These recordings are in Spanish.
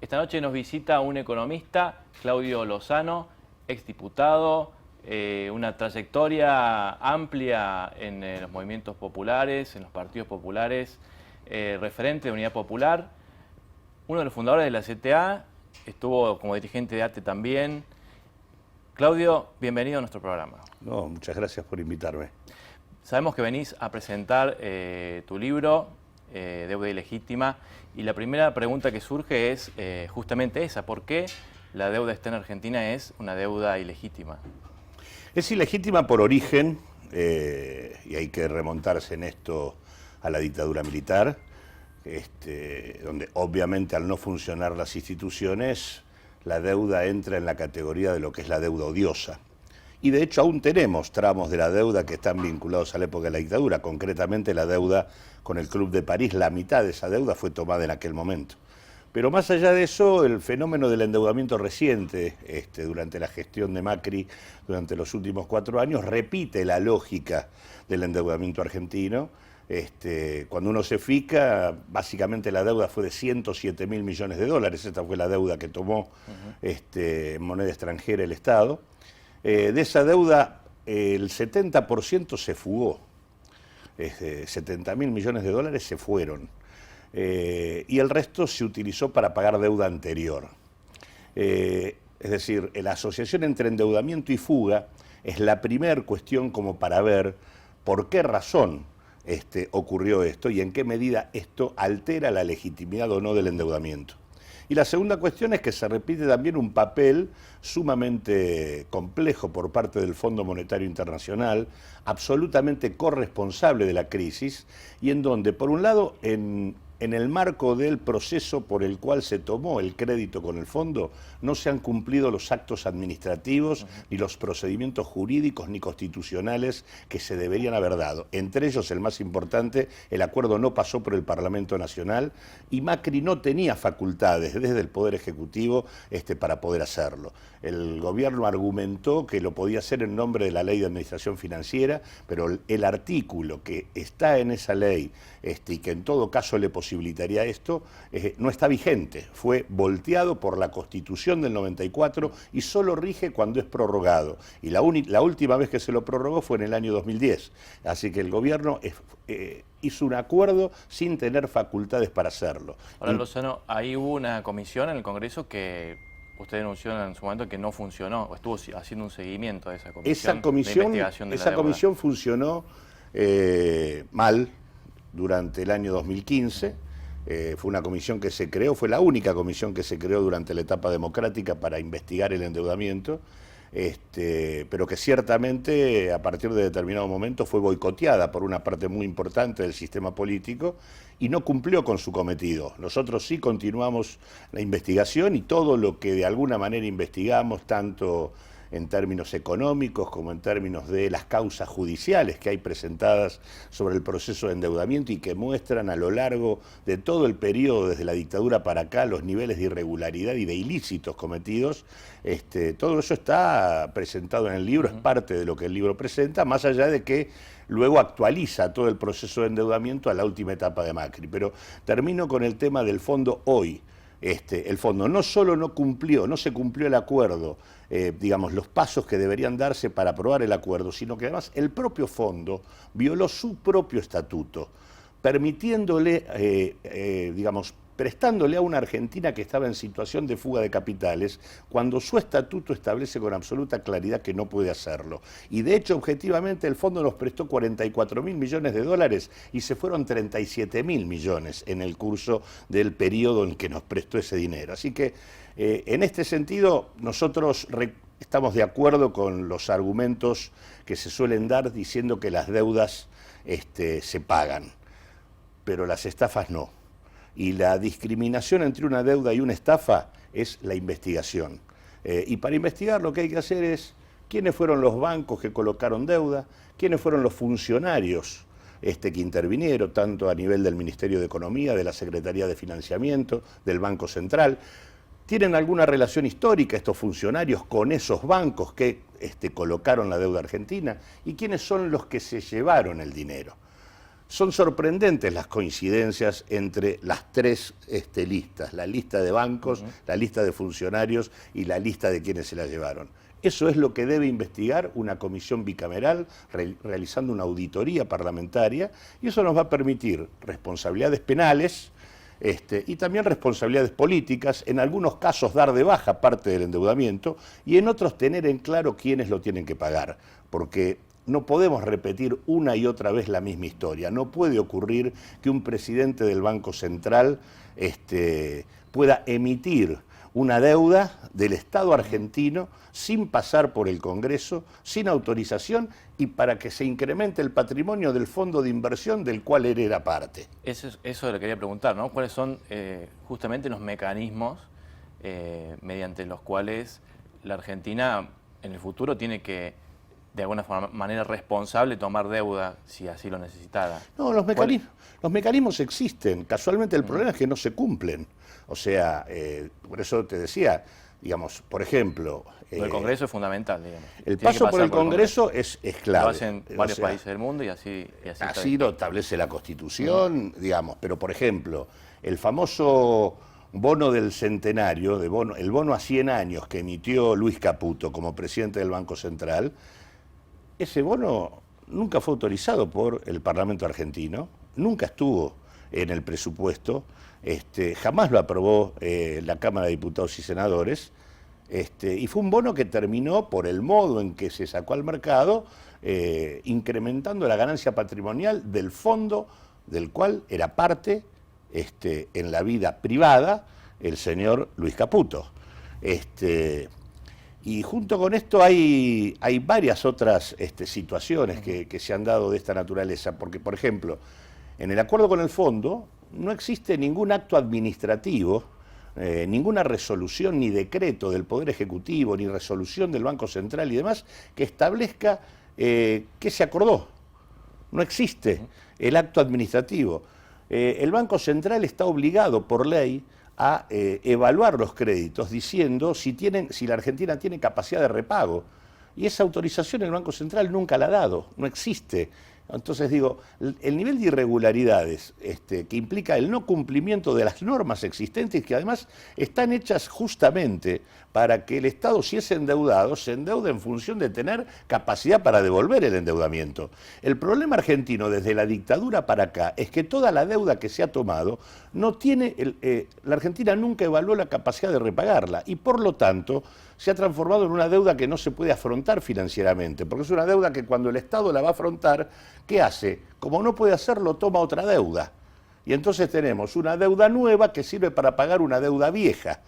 Esta noche nos visita un economista, Claudio Lozano, exdiputado, una trayectoria amplia en los movimientos populares, en los partidos populares, referente de Unidad Popular, uno de los fundadores de la CTA, estuvo como dirigente de ATE también. Claudio, bienvenido a nuestro programa. No, muchas gracias por invitarme. Sabemos que venís a presentar tu libro, Deuda Ilegítima, y la primera pregunta que surge es justamente esa: ¿por qué la deuda externa argentina es una deuda ilegítima? Es ilegítima por origen, y hay que remontarse en esto a la dictadura militar, donde obviamente al no funcionar las instituciones, la deuda entra en la categoría de lo que es la deuda odiosa. Y de hecho aún tenemos tramos de la deuda que están vinculados a la época de la dictadura, concretamente la deuda con el Club de París, la mitad de esa deuda fue tomada en aquel momento. Pero más allá de eso, el fenómeno del endeudamiento reciente, durante la gestión de Macri, durante los últimos 4 años, repite la lógica del endeudamiento argentino. Cuando uno se fija, básicamente la deuda fue de 107.000 millones de dólares, esta fue la deuda que tomó en moneda extranjera el Estado. De esa deuda, el 70% se fugó, 70.000 millones de dólares se fueron. Y el resto se utilizó para pagar deuda anterior. Es decir, la asociación entre endeudamiento y fuga es la primera cuestión como para ver por qué razón ocurrió esto y en qué medida esto altera la legitimidad o no del endeudamiento. Y la segunda cuestión es que se repite también un papel sumamente complejo por parte del Fondo Monetario Internacional, absolutamente corresponsable de la crisis, y en donde, por un lado, en el marco del proceso por el cual se tomó el crédito con el fondo, no se han cumplido los actos administrativos, ni los procedimientos jurídicos ni constitucionales que se deberían haber dado. Entre ellos, el más importante, el acuerdo no pasó por el Parlamento Nacional y Macri no tenía facultades desde el Poder Ejecutivo para poder hacerlo. El gobierno argumentó que lo podía hacer en nombre de la Ley de Administración Financiera, pero el artículo que está en esa ley y que en todo caso le posibilitaría esto, no está vigente. Fue volteado por la Constitución del 94 y solo rige cuando es prorrogado. Y la última vez que se lo prorrogó fue en el año 2010. Así que el gobierno hizo un acuerdo sin tener facultades para hacerlo. Ahora, Lozano, ahí hubo una comisión en el Congreso que usted denunció en su momento que no funcionó, o estuvo haciendo un seguimiento de esa comisión de investigación de la deuda. Esa comisión funcionó mal durante el año 2015. Fue una comisión que se creó, fue la única comisión que se creó durante la etapa democrática para investigar el endeudamiento, pero que ciertamente a partir de determinado momento fue boicoteada por una parte muy importante del sistema político y no cumplió con su cometido. Nosotros sí continuamos la investigación y todo lo que de alguna manera investigamos, tanto en términos económicos como en términos de las causas judiciales que hay presentadas sobre el proceso de endeudamiento y que muestran a lo largo de todo el periodo desde la dictadura para acá los niveles de irregularidad y de ilícitos cometidos. Todo eso está presentado en el libro, es parte de lo que el libro presenta, más allá de que luego actualiza todo el proceso de endeudamiento a la última etapa de Macri. Pero termino con el tema del fondo hoy. El fondo no solo no se cumplió el acuerdo, los pasos que deberían darse para aprobar el acuerdo, sino que además el propio fondo violó su propio estatuto, permitiéndole, prestándole a una Argentina que estaba en situación de fuga de capitales, cuando su estatuto establece con absoluta claridad que no puede hacerlo. Y de hecho, objetivamente, el fondo nos prestó 44.000 millones de dólares y se fueron 37.000 millones en el curso del periodo en que nos prestó ese dinero. Así que, en este sentido, nosotros estamos de acuerdo con los argumentos que se suelen dar diciendo que las deudas se pagan, pero las estafas no. Y la discriminación entre una deuda y una estafa es la investigación. Y para investigar lo que hay que hacer es quiénes fueron los bancos que colocaron deuda, quiénes fueron los funcionarios que intervinieron, tanto a nivel del Ministerio de Economía, de la Secretaría de Financiamiento, del Banco Central. ¿Tienen alguna relación histórica estos funcionarios con esos bancos que colocaron la deuda argentina? ¿Y quiénes son los que se llevaron el dinero? Son sorprendentes las coincidencias entre las tres listas, la lista de bancos, la lista de funcionarios y la lista de quienes se la llevaron. Eso es lo que debe investigar una comisión bicameral realizando una auditoría parlamentaria, y eso nos va a permitir responsabilidades penales y también responsabilidades políticas, en algunos casos dar de baja parte del endeudamiento y en otros tener en claro quiénes lo tienen que pagar, porque no podemos repetir una y otra vez la misma historia. No puede ocurrir que un presidente del Banco Central pueda emitir una deuda del Estado argentino sin pasar por el Congreso, sin autorización y para que se incremente el patrimonio del fondo de inversión del cual él era parte. Eso le quería preguntar, ¿no? ¿Cuáles son justamente los mecanismos mediante los cuales la Argentina en el futuro tiene que, de alguna manera responsable, tomar deuda si así lo necesitara? No, los mecanismos existen. Casualmente el problema es que no se cumplen. O sea, por eso te decía, digamos, por ejemplo... El Congreso es fundamental, digamos. El paso por el Congreso es clave. Lo hacen varios países del mundo y así así lo establece la Constitución, digamos. Pero, por ejemplo, el famoso bono del centenario, el bono a 100 años que emitió Luis Caputo como presidente del Banco Central, ese bono nunca fue autorizado por el Parlamento argentino, nunca estuvo en el presupuesto, jamás lo aprobó la Cámara de Diputados y Senadores, y fue un bono que terminó, por el modo en que se sacó al mercado, incrementando la ganancia patrimonial del fondo del cual era parte en la vida privada el señor Luis Caputo. Y junto con esto hay varias otras situaciones que se han dado de esta naturaleza, porque, por ejemplo, en el acuerdo con el fondo no existe ningún acto administrativo, ninguna resolución ni decreto del Poder Ejecutivo, ni resolución del Banco Central y demás, que establezca qué se acordó. No existe el acto administrativo. El Banco Central está obligado por ley a evaluar los créditos diciendo si la Argentina tiene capacidad de repago. Y esa autorización el Banco Central nunca la ha dado, no existe. Entonces digo, el nivel de irregularidades que implica el no cumplimiento de las normas existentes, que además están hechas justamente para que el Estado, si es endeudado, se endeude en función de tener capacidad para devolver el endeudamiento. El problema argentino desde la dictadura para acá es que toda la deuda que se ha tomado no tiene, la Argentina nunca evaluó la capacidad de repagarla y por lo tanto se ha transformado en una deuda que no se puede afrontar financieramente, porque es una deuda que cuando el Estado la va a afrontar, ¿qué hace? Como no puede hacerlo, toma otra deuda. Y entonces tenemos una deuda nueva que sirve para pagar una deuda vieja.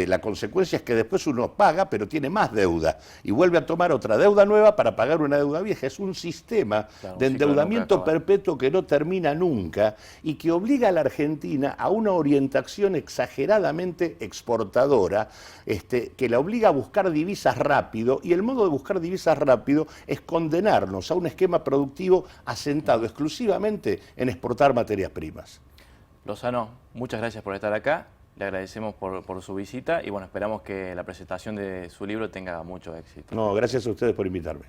La consecuencia es que después uno paga, pero tiene más deuda. Y vuelve a tomar otra deuda nueva para pagar una deuda vieja. Es un sistema de endeudamiento perpetuo que no termina nunca y que obliga a la Argentina a una orientación exageradamente exportadora, que la obliga a buscar divisas rápido. Y el modo de buscar divisas rápido es condenarnos a un esquema productivo asentado exclusivamente en exportar materias primas. Lozano, muchas gracias por estar acá, le agradecemos por su visita y bueno, esperamos que la presentación de su libro tenga mucho éxito. No, gracias a ustedes por invitarme.